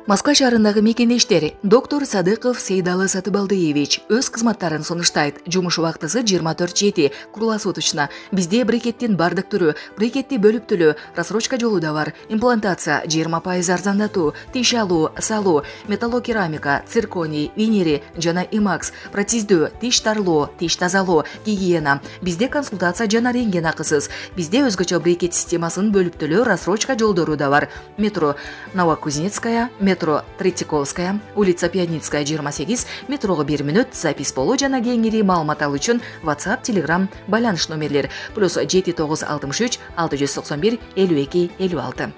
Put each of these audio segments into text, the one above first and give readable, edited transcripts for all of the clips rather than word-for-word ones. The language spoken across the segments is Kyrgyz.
Москва шаарындагы мекендештер доктор Садыков Сейдалы Сатыбалдыевич өз кызматтарын сунуштайт. Жумуш убактысы 24/7 круглосуточно. Бизде брикеттин бардык түрү, брикетти бөлүптүлүү, рассрочка жолу да бар. Имплантация 20% арзандатуу, тиш алуу, салуу, металлокерамика, цирконий, винери жана имакс, протездөө, тиш тарлоо, тиш тазалоо, гигиена. Бизде консультация жана рентген акысыз. Бизде өзгөчө брикет системасын бөлүптүлүү, рассрочка жолдору да бар. Метро Новокузнецкая, метро Третьяковская, улица Пианицкая 28, метрого 1 мүнөт, запись болуу жана кеңири маалымат алуу үчүн WhatsApp, Telegram, байланыш номерлер +7963 691 52 56.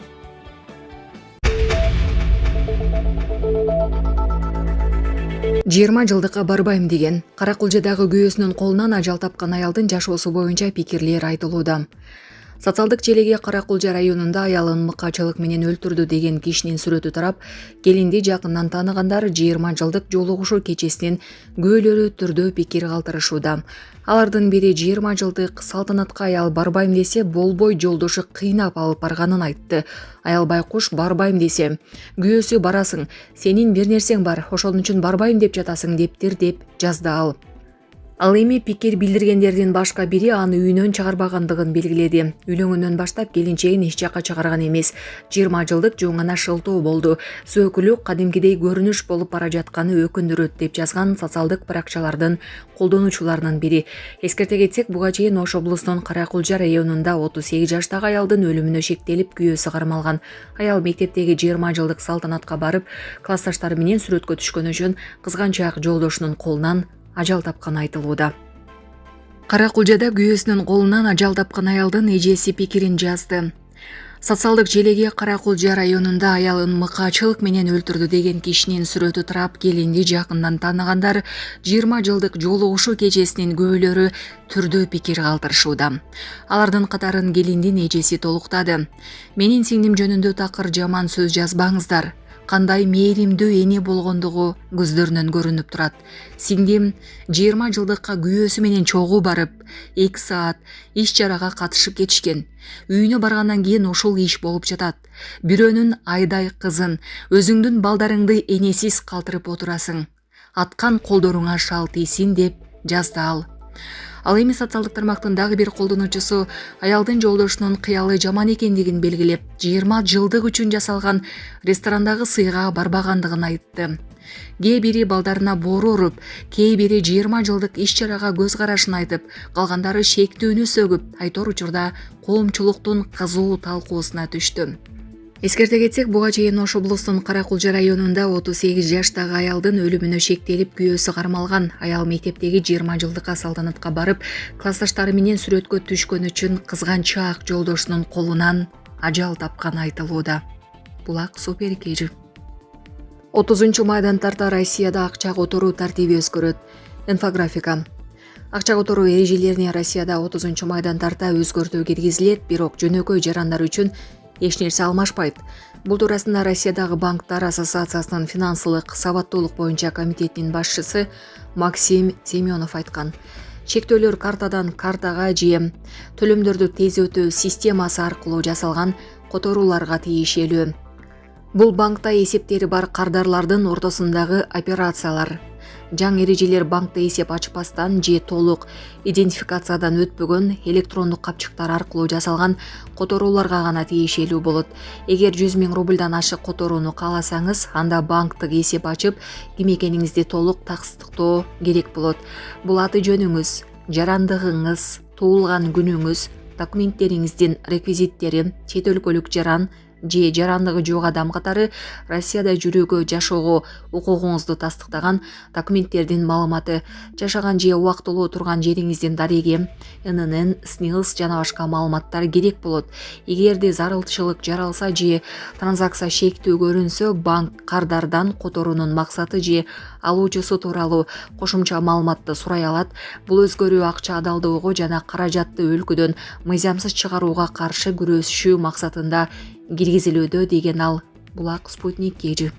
Жыйырма жылдыкка барбайм деген Каракулжадагы күйөөсүнүн колунан ажал тапкан аялдын жашоосу боюнча пикирлер айтылууда. Социалдык желеге Каракулжа районунда аялын мыкачылык менен өлтүрдү деген кишинин сүрөтү тарап, келинди жакындан тааныгандар 20 жылдык жолугушуу кечесинин күбөлөрү түрдө пикир калтырышууда. Алардын бири 20 жылдык Салтанатка аял барбайм десе, болбой жолдошу кыйнап алып барганын айтты. Аял байкуш барбайм десе, күйөөсү барасың, сенин бир нерсең бар, ошон үчүн барбайм деп жатасың дептир деп жазды ал. Ал эми пикир билдиргендердин башка бири аны үйүнөн чыгарбагандыгын белгиледи. Үйлөнгөндөн баштап келинчегин эч жакка чыгарган эмес. 20 жылдык жөн гана шылтоо болду. Сөкүлүк кадимкидей көрүнүш болуп бара жатканы өкүндүрөт деп жазган социалдык баракчалардын колдонуучуларынын бири. Эскерте кетсек, буга чейин Ош облусунун Каракулжа районунда 38 жаштагы аялдын өлүмүнө шектелип күйөөсү кармалган. Аял мектептеги 20 жылдык Салтанатка барып, классташтары менен сүрөткө түшкөн үчүн кызганчаак жолдошунун колунан ажал тапканы айтылууда. Каракулжада күйөөсүнүн колунан ажал тапкан аялдын эжеси пикирин жазды. Социалдык желеге Каракулжа районунда аялын мыкачылык менен өлтүрдү деген кишинин сүрөтү тарап, келинди жакындан тааныгандар 20 жылдык жолугушуу кечесинин күбөлөрү түрдө пикир калтырышууда. Алардын катарын келиндин эжеси толуктады. Менин сиңдим жөнүндө такыр жаман сөз жазбаңыздар. Кандай мээримдүү эне болгондугу көздөрүнөн көрүнүп турат. Сиңдим 20 жылдыкка күйөөсү менен чогуу барып, 2 саат иш чарага катышып кетишкен. Үйүнө баргандан кийин ушул иш болуп жатат. Бирөөнүн айдай кызын, өзүңдүн балдарыңды энесиз калтырып отурасың. Аткан колдоруңа шал тийсин деп жазды ал. Ал эми социалдык тармактын дагы бир колдонуучусу аялдын жолдошунун кыялы жаман экендигин белгилеп, 20 жылдык үчүн жасалган ресторандагы сыйга барбагандыгын айтты. Кээ бири балдарына боору уруп, кээ бири 20 жылдык иш чарага көз карашын айтып, калгандары шектүүнү сөгүп, айтор учурда коомчулуктун кызуу талкуусуна түштү. Эскерте кетсек, буга чейин Ош облусунун Каракулжа районунда 38 жаштагы аялдын өлүмүнө шектелип күйөөсү кармалган. Аял мектептеги 20 жылдыкка Салтанатка барып, классташтары менен сүрөткө түшкөн үчүн кызганчаак жолдошунун колунан ажал тапканы айтылууда. Булак Суперкежи. 30 тарта Россияда акча которуу тартиби өзгөрөт. Инфографика. Акча которуу эрежелерине Россияда 30 тарта өзгөртүү киргизилет, бирок жөнөкөй жарандар үчүн эч нерсе алмашпайт. Бул туурасында Россиядагы банктар ассоциациясынын финансылык сабаттуулук боюнча комитетинин башчысы Максим Семенов айткан. Чектөөлөр картадан картага же төлөмдөрдү тез өтөө системасы аркылуу жасалган которууларга тиешелүү. Бул банкта эсептери бар кардарлардын ортосундагы операциялар. Жаңы эрежелер банкта эсеп ачпастан же толук идентификациядан өтпөгөн электрондук капчыктар аркылуу жасалган которууларга гана тиешелүү болот. Эгер 100 000 рубльдан ашык которууну кааласаңыз, анда банктык эсеп ачып, ким экениңизди толук таксыздыктоо керек болот. Бул аты жөнүңүз, жарандыгыңыз, туулган күнүңүз, документтериңиздин реквизиттери, чет өлкөлүк жаран же жарандыгы жок адам катары Россияда жүрүүгө жашоого укугуңузду тастыктаган документтердин маалыматы, жашаган же убактылуу турган жериңиздин дареги, ННН, СНИЛС жана башка маалыматтар керек болот. Эгерде зарылчылык жаралса же транзакция шектүү көрүнсө, банк кардардан которуунун максаты же алуучусу тууралуу кошумча маалыматты сурай алат. Бул өзгөрүү акча адалдоого жана каражатты өлкөдөн мыйзамсыз чыгарууга каршы күрөшүү максатында киргизилүүдө деген ал. Булак Спутник-Кежи.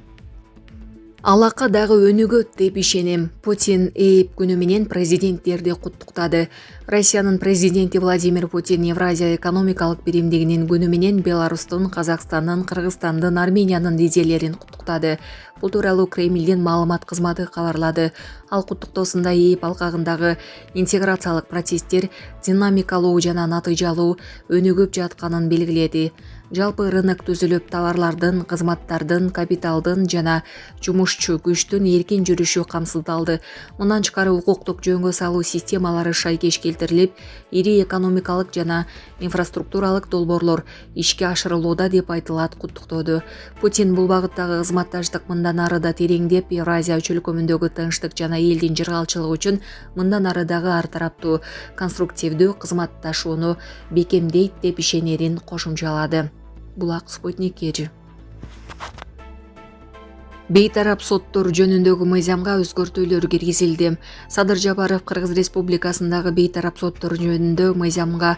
Алака дагы өнүгөт деп ишенем. Путин Эйп күнү менен президенттерди куттуктады. Россиянын президенти Владимир Путин Евразия экономикалык биримдигинин күнү менен Беларустун, Казакстандын, Кыргызстандын, Армениянын лидерлерин куттуктады. куттуктады. Бул тууралуу Кремлдин маалымат кызматы кабарлады. Ал куттуктоосунда ээп алкагындагы интеграциялык процесстер динамикалуу жана натыйжалуу өнүгүп жатканын белгиледи. Жалпы рынок түзүлүп, товарлардын, кызматтардын, капиталдын жана жумушчу күчтүн эркин жүрүшү камсыздалды. Мындан тышкары укуктук жөнгө салуу системалары шайкеш келтирилип, ири экономикалык жана инфраструктуралык долбоорлор ишке ашырылууда деп айтылат куттуктоодо. Путин бул багыттагы кызматташтык мындан ары да тереңдеп, Евразия чөлкөмүндөгү тынчтык жана элдин жыргалчылыгы үчүн мындан ары дагы ар тараптуу конструктивдүү кызматташууну бекемдейт деп ишенерин кошумчалады. Булак Спутник Кежи. Бейтарап соттор жөнүндөгү мыйзамга өзгөртүүлөр киргизилди. Садыр Жапаров Кыргыз Республикасындагы бейтарап соттор жөнүндө мыйзамга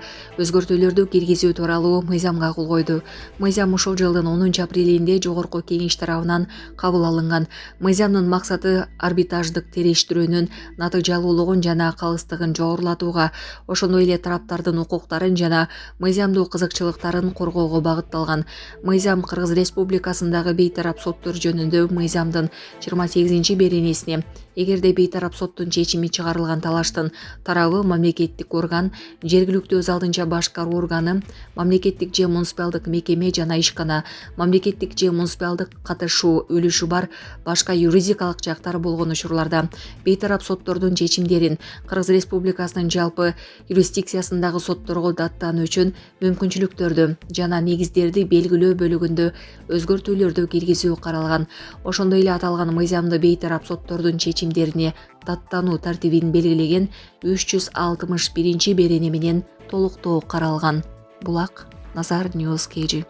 өзгөртүүлөрдү киргизүү тууралуу мыйзамга кол койду. Мыйзам ушул жылдын 10 апрелинде жогорку кеңеш тарабынан кабыл алынган. Мыйзамдын максаты арбитраждык териштирүүнүн натыйжалуулугун жана калыстыгын жогорулатууга, ошондой эле тараптардын укуктарын жана мыйзамдуу кызыкчылыктарын коргоого багытталган. Мыйзам Кыргыз Республикасындагы бейтарап соттор жөнүндө мыйзамдын 28-беренесине эгерде бейтарап соттун чечими чыгарылган талаштын тарабы мамлекеттик орган, жергиликтүү өз алдынча башкаруу органы, мамлекеттик же муниципалдык мекеме жана ишкана, мамлекеттик же муниципалдык катышуу үлүшү бар башка юридикалык жактар болгон учурларда бейтарап соттордун чечимдерин Кыргыз Республикасынын жалпы юрисдикциясындагы сотторго даттануу үчүн мүмкүнчүлүктөрдү жана негиздерди белгилөө бөлүгүндө өзгөртүүлөрдү киргизүү каралган. Ошондой эле аталган мыйзамды бейтарап соттордун чечимдерине даттануу тартибин белгилеген 361-берене менен толуктоо каралган. Булак Назар Ньюс Кежи.